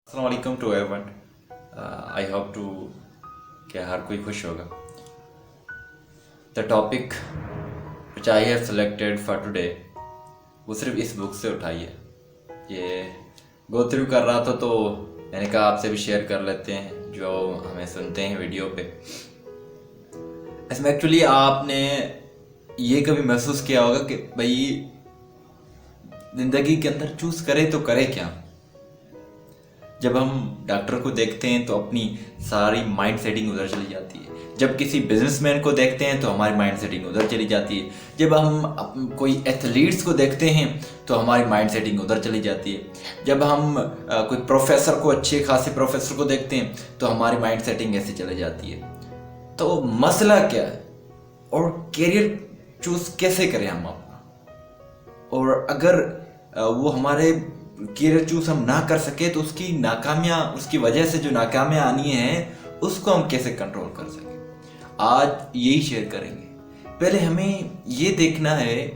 السلام علیکم to everyone. I hope to کہ ہر کوئی خوش ہوگا. The topic which I have selected for today وہ صرف اس بک سے اٹھائی ہے. یہ گو تھرو کر رہا تھا تو میں نے کہا آپ سے بھی شیئر کر لیتے ہیں جو ہمیں سنتے ہیں ویڈیو پہ. اس میں ایکچولی آپ نے یہ کبھی محسوس کیا ہوگا کہ بھائی زندگی کے اندر چوز کرے تو کرے کیا. جب ہم ڈاکٹر کو دیکھتے ہیں تو اپنی ساری مائنڈ سیٹنگ ادھر چلی جاتی ہے. جب کسی بزنس مین کو دیکھتے ہیں تو ہماری مائنڈ سیٹنگ ادھر چلی جاتی ہے. جب ہم کوئی ایتھلیٹس کو دیکھتے ہیں تو ہماری مائنڈ سیٹنگ ادھر چلی جاتی ہے. جب ہم کوئی پروفیسر کو اچھے خاصے پروفیسر کو دیکھتے ہیں تو ہماری مائنڈ سیٹنگ ایسے چلی جاتی ہے. تو مسئلہ کیا ہے اور کیریئر چوز کیسے کریں ہم اپنا, اور اگر وہ ہمارے کیریئر چوز ہم نہ کر سکے تو اس کی ناکامیاں, اس کی وجہ سے جو ناکامیاں آنی ہیں اس کو ہم کیسے کنٹرول کر سکیں, آج یہی شیئر کریں گے. پہلے ہمیں یہ دیکھنا ہے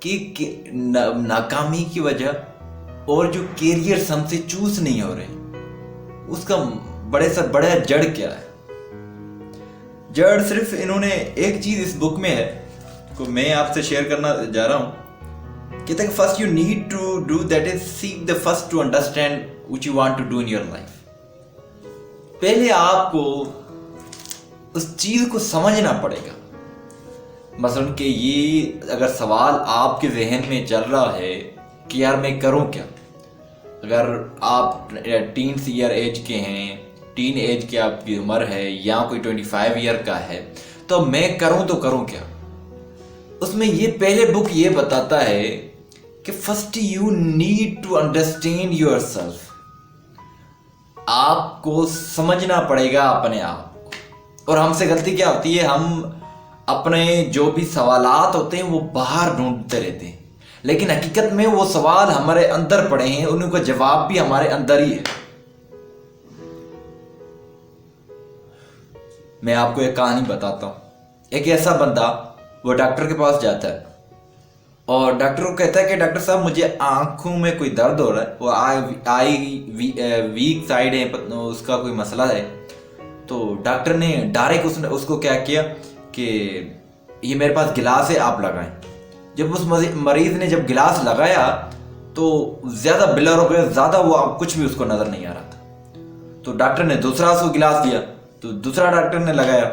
کہ ناکامی کی وجہ اور جو کیریئرز ہم سے چوز نہیں ہو رہے اس کا بڑے سے بڑا جڑ کیا ہے. جڑ صرف انہوں نے ایک چیز اس بک میں ہے کو میں آپ سے شیئر کرنا جا رہا ہوں. کہتے ہیں first you need to do that is seek the first to understand which you want to do in your life. پہلے آپ کو اس چیز کو سمجھنا پڑے گا. مثلاً کہ یہ اگر سوال آپ کے ذہن میں چل رہا ہے کہ یار میں کروں کیا, اگر آپ ٹینس ایئر ایج کے ہیں, ٹین ایج کی آپ کی عمر ہے یا کوئی 25 ایئر کا ہے, تو میں کروں تو کروں کیا. اس میں یہ پہلے بک یہ بتاتا ہے کہ first you need to understand yourself. آپ کو سمجھنا پڑے گا اپنے آپ کو. اور ہم سے غلطی کیا ہوتی ہے, ہم اپنے جو بھی سوالات ہوتے ہیں وہ باہر ڈھونڈتے رہتے ہیں, لیکن حقیقت میں وہ سوال ہمارے اندر پڑے ہیں, ان کا جواب بھی ہمارے اندر ہی ہے. میں آپ کو ایک کہانی بتاتا ہوں. ایک ایسا بندہ وہ ڈاکٹر کے پاس جاتا ہے اور ڈاکٹر کو کہتا ہے کہ ڈاکٹر صاحب مجھے آنکھوں میں کوئی درد ہو رہا ہے, وہ آئی ویک سائڈ ہے, اس کا کوئی مسئلہ ہے. تو ڈاکٹر نے ڈائریکٹ اس کو کیا کیا کہ یہ میرے پاس گلاس ہے آپ لگائیں. جب اس مریض نے جب گلاس لگایا تو زیادہ بلر ہو گیا, زیادہ وہ کچھ بھی اس کو نظر نہیں آ رہا تھا. تو ڈاکٹر نے دوسرا اس کو گلاس دیا تو دوسرا ڈاکٹر نے لگایا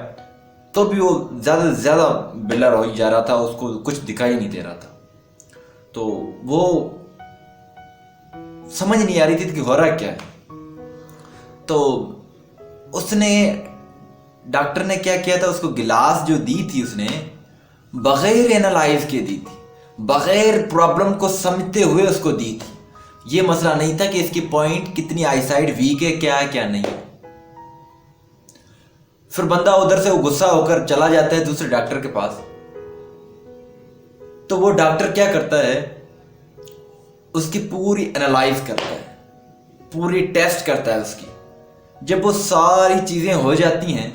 تو بھی وہ زیادہ سے زیادہ بلر ہو ہی جا رہا تھا, اس کو کچھ دکھائی نہیں دے رہا تھا. تو وہ سمجھ نہیں آ رہی تھی کہ ہو رہا کیا ہے. تو اس نے ڈاکٹر نے کیا کیا تھا, اس کو گلاس جو دی تھی اس نے بغیر اینالائز کے دی تھی, بغیر پرابلم کو سمجھتے ہوئے اس کو دی تھی. یہ مسئلہ نہیں تھا کہ اس کی پوائنٹ کتنی آئی سائڈ ویک ہے, کیا ہے کیا نہیں. پھر بندہ ادھر سے وہ غصہ ہو کر چلا جاتا ہے دوسرے ڈاکٹر کے پاس. تو وہ ڈاکٹر کیا کرتا ہے, اس کی پوری اینالائز کرتا ہے, پوری ٹیسٹ کرتا ہے اس کی. جب وہ ساری چیزیں ہو جاتی ہیں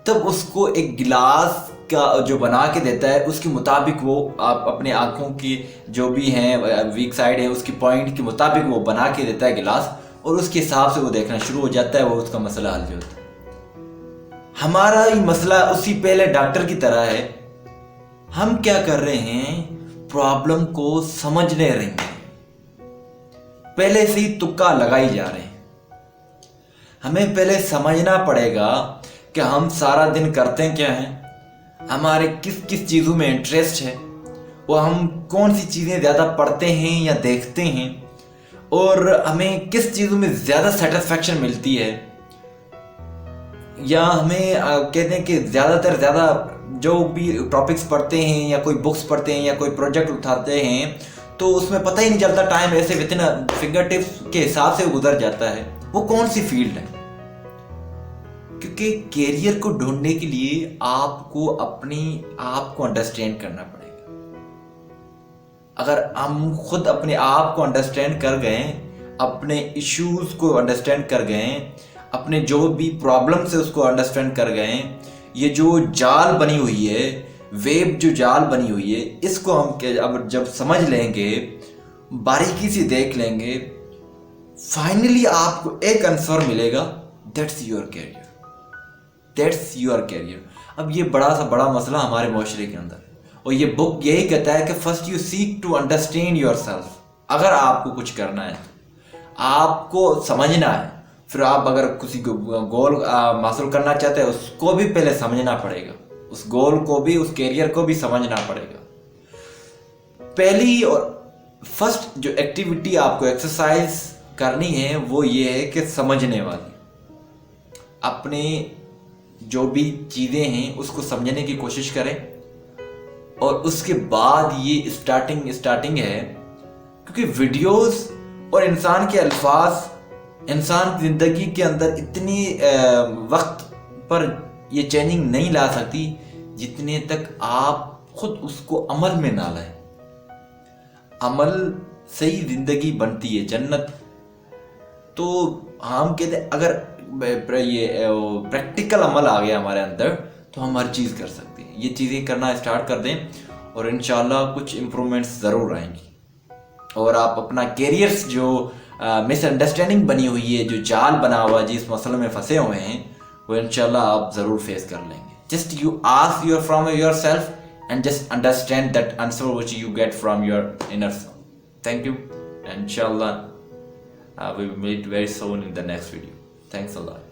تب اس کو ایک گلاس کا جو بنا کے دیتا ہے اس کے مطابق وہ آپ اپنے آنکھوں کی جو بھی ہیں ویک سائڈ ہے اس کی پوائنٹ کے مطابق وہ بنا کے دیتا ہے گلاس, اور اس کے حساب سے وہ دیکھنا شروع ہو جاتا ہے, وہ اس کا مسئلہ حل جو ہوتا ہے. ہمارا ہی مسئلہ اسی پہلے ڈاکٹر کی طرح ہے. ہم کیا کر رہے ہیں, پرابلم کو سمجھنے رہے ہیں, پہلے سے ہی تکا لگائی جا رہے ہیں. ہمیں پہلے سمجھنا پڑے گا کہ ہم سارا دن کرتے کیا ہیں, ہمارے کس کس چیزوں میں انٹرسٹ ہے, وہ ہم کون سی چیزیں زیادہ پڑھتے ہیں یا دیکھتے ہیں, اور ہمیں کس چیزوں میں زیادہ سیٹسفیکشن ملتی ہے. یا ہمیں کہتے ہیں کہ زیادہ تر زیادہ جو بھی ٹاپکس پڑھتے ہیں یا کوئی بکس پڑھتے ہیں یا کوئی پروجیکٹ اٹھاتے ہیں تو اس میں پتہ ہی نہیں چلتا, ٹائم ایسے وتن فنگر ٹپس کے حساب سے گزر جاتا ہے. وہ کون سی فیلڈ ہے, کیونکہ کیریئر کو ڈھونڈنے کے لیے آپ کو اپنی آپ کو انڈرسٹینڈ کرنا پڑے گا. اگر ہم خود اپنے آپ کو انڈرسٹینڈ کر گئے, اپنے ایشوز کو انڈرسٹینڈ کر گئے, اپنے جو بھی پرابلم سے اس کو انڈرسٹینڈ کر گئے, یہ جو جال بنی ہوئی ہے, ویب جو جال بنی ہوئی ہے, اس کو ہم اب جب سمجھ لیں گے, باریکی سے دیکھ لیں گے, فائنلی آپ کو ایک آنسر ملے گا, that's your career, that's your career. اب یہ بڑا سا بڑا مسئلہ ہمارے معاشرے کے اندر, اور یہ بک یہی کہتا ہے کہ first you seek to understand yourself. اگر آپ کو کچھ کرنا ہے, آپ کو سمجھنا ہے, پھر آپ اگر کسی کو گول حاصل کرنا چاہتے ہیں, اس کو بھی پہلے سمجھنا پڑے گا, اس گول کو بھی, اس کیریئر کو بھی سمجھنا پڑے گا. پہلی اور فرسٹ جو ایکٹیویٹی آپ کو ایکسرسائز کرنی ہے وہ یہ ہے کہ سمجھنے والی, اپنے جو بھی چیزیں ہیں اس کو سمجھنے کی کوشش کریں. اور اس کے بعد یہ اسٹارٹنگ ہے, کیونکہ ویڈیوز اور انسان کے الفاظ انسان کی زندگی کے اندر اتنی وقت پر یہ چینجنگ نہیں لا سکتی جتنے تک آپ خود اس کو عمل میں نہ لائیں. عمل سے ہی زندگی بنتی ہے جنت. تو ہم کہتے ہیں اگر یہ پریکٹیکل عمل آ گیا ہمارے اندر تو ہم ہر چیز کر سکتے ہیں. یہ چیزیں کرنا اسٹارٹ کر دیں اور انشاءاللہ کچھ امپرومنٹس ضرور آئیں گی. اور آپ اپنا کیریئرس جو مس انڈرسٹینڈنگ بنی ہوئی ہے, جو جال بنا ہوا ہے, جس مسئلے میں پھنسے ہوئے ہیں, وہ انشاءاللہ آپ ضرور فیس کر لیں گے. Just you ask from yourself and just understand that answer which you get from your inner self. Thank you. Inshallah, we will meet very soon in the next video. Thanks a lot.